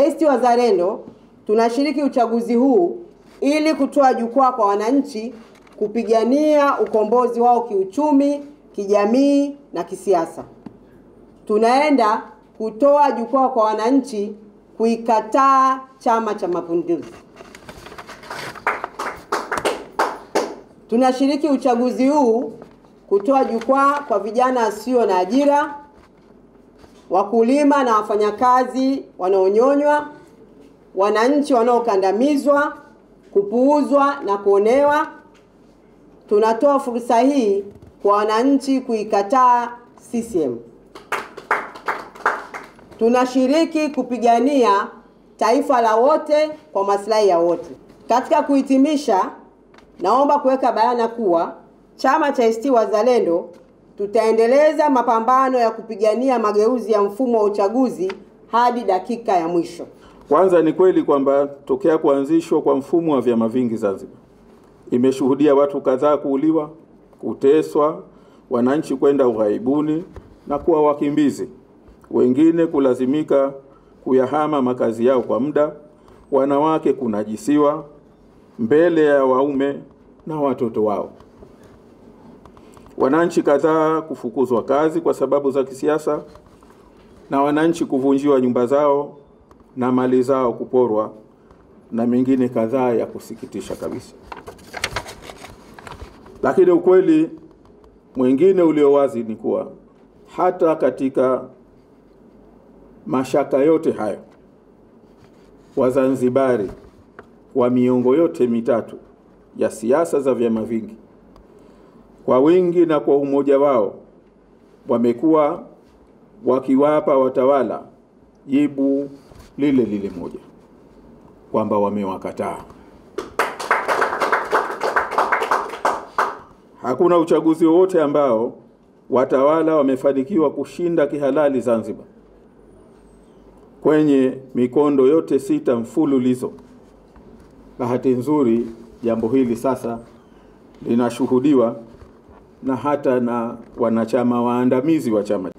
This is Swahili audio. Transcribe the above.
ACT Wazalendo tunashiriki uchaguzi huu ili kutoa jukwaa kwa wananchi kupigania ukombozi wao kiuchumi, kijamii na kisiasa. Tunaenda kutoa jukwaa kwa wananchi kuikataa Chama cha Mapinduzi. Tunashiriki uchaguzi huu kutoa jukwaa kwa vijana wasio na ajira, wakulima na wafanyakazi wanaonyonywa, wananchi wanaokandamizwa, kupuuzwa na kuonewa. Tunatoa fursa hii kwa wananchi kuikataa CCM. Tunashiriki kupigania taifa la wote kwa maslahi ya wote. Katika kuhitimisha, naomba kuweka bayana kuwa chama cha ACT Wazalendo tutaendeleza mapambano ya kupigania mageuzi ya mfumo wa uchaguzi hadi dakika ya mwisho. Kwanza, ni kweli kwamba tokea kuanzishwa kwa mfumo wa vyama vingi Zanzibar imeshuhudia watu kadhaa kuuliwa, kuteswa, wananchi kwenda ughaibuni na kuwa wakimbizi, wengine kulazimika kuyahama makazi yao kwa muda, wanawake kunajisiwa mbele ya waume na watoto wao, wananchi kadhaa kufukuzwa kazi kwa sababu za kisiasa, na wananchi kuvunjiwa nyumba zao na mali zao kuporwa, na mengine kadhaa ya kusikitisha kabisa. Lakini ukweli mwingine ulio wazi ni kuwa hata katika mashaka yote hayo, Wazanzibari wa miongo yote mitatu ya siasa za vyama vingi, kwa wingi na kwa umoja wao, wamekuwa wakiwapa watawala jibu lile lile moja, kwamba wamewakataa. Hakuna uchaguzi wowote ambao watawala wamefanikiwa kushinda kihalali Zanzibar kwenye mikondo yote 6 mfululizo. Bahati nzuri jambo hili sasa linashuhudiwa na hata na wanachama waandamizi wa chama.